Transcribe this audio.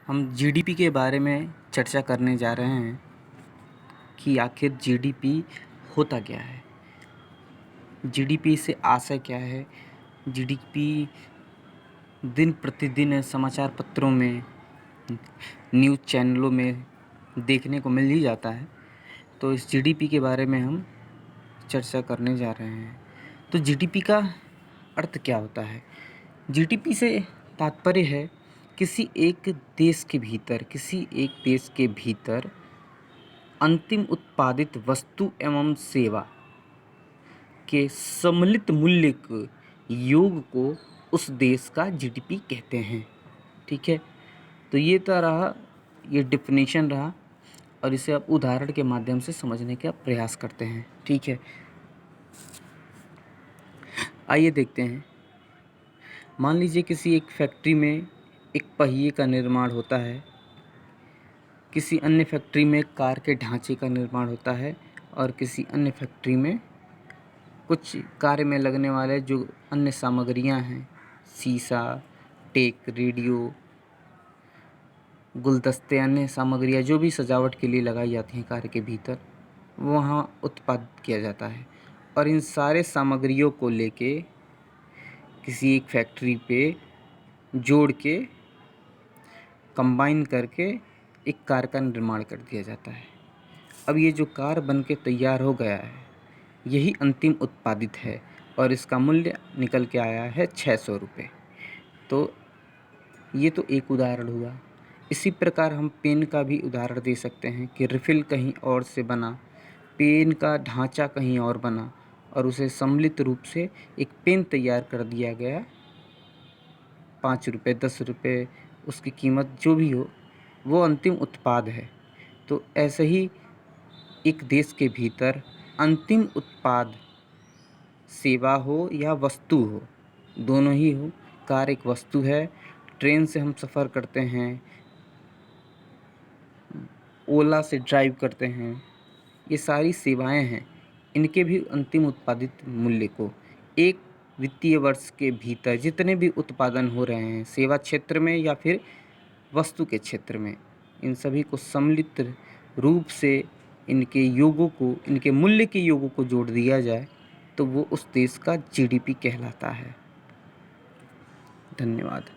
हम जीडीपी के बारे में चर्चा करने जा रहे हैं कि आखिर जीडीपी होता क्या है, जीडीपी से आशय क्या है। जीडीपी दिन प्रतिदिन समाचार पत्रों में, न्यूज़ चैनलों में देखने को मिल ही जाता है। तो इस जीडीपी के बारे में हम चर्चा करने जा रहे हैं। तो जीडीपी का अर्थ क्या होता है? जीडीपी से तात्पर्य है किसी एक देश के भीतर अंतिम उत्पादित वस्तु एवं सेवा के सम्मिलित मूल्य के योग को उस देश का जीडीपी कहते हैं। ठीक है, तो ये तो रहा, ये डिफिनेशन रहा और इसे आप उदाहरण के माध्यम से समझने का प्रयास करते हैं। ठीक है, आइए देखते हैं। मान लीजिए किसी एक फैक्ट्री में एक पहिए का निर्माण होता है, किसी अन्य फैक्ट्री में कार के ढांचे का निर्माण होता है और किसी अन्य फैक्ट्री में कुछ कार्य में लगने वाले जो अन्य सामग्रियां हैं, शीशा, टेक, रेडियो, गुलदस्ते, अन्य सामग्रियां जो भी सजावट के लिए लगाई जाती हैं कार्य के भीतर, वहाँ उत्पादित किया जाता है। और इन सारे सामग्रियों को लेके किसी एक फैक्ट्री पे जोड़ के कंबाइन करके एक कार का निर्माण कर दिया जाता है। अब ये जो कार बन के तैयार हो गया है, यही अंतिम उत्पादित है और इसका मूल्य निकल के आया है 600 रुपये। तो ये तो एक उदाहरण हुआ। इसी प्रकार हम पेन का भी उदाहरण दे सकते हैं कि रिफ़िल कहीं और से बना, पेन का ढांचा कहीं और बना और उसे सम्मिलित रूप से एक पेन तैयार कर दिया गया। 5 रुपये, 10 रुपये उसकी कीमत जो भी हो, वो अंतिम उत्पाद है। तो ऐसे ही एक देश के भीतर अंतिम उत्पाद सेवा हो या वस्तु हो, दोनों ही हो। कार एक वस्तु है, ट्रेन से हम सफ़र करते हैं, ओला से ड्राइव करते हैं, ये सारी सेवाएं हैं। इनके भी अंतिम उत्पादित मूल्य को एक वित्तीय वर्ष के भीतर जितने भी उत्पादन हो रहे हैं सेवा क्षेत्र में या फिर वस्तु के क्षेत्र में, इन सभी को सम्मिलित रूप से इनके मूल्य के योगों को जोड़ दिया जाए तो वो उस देश का जीडीपी कहलाता है। धन्यवाद।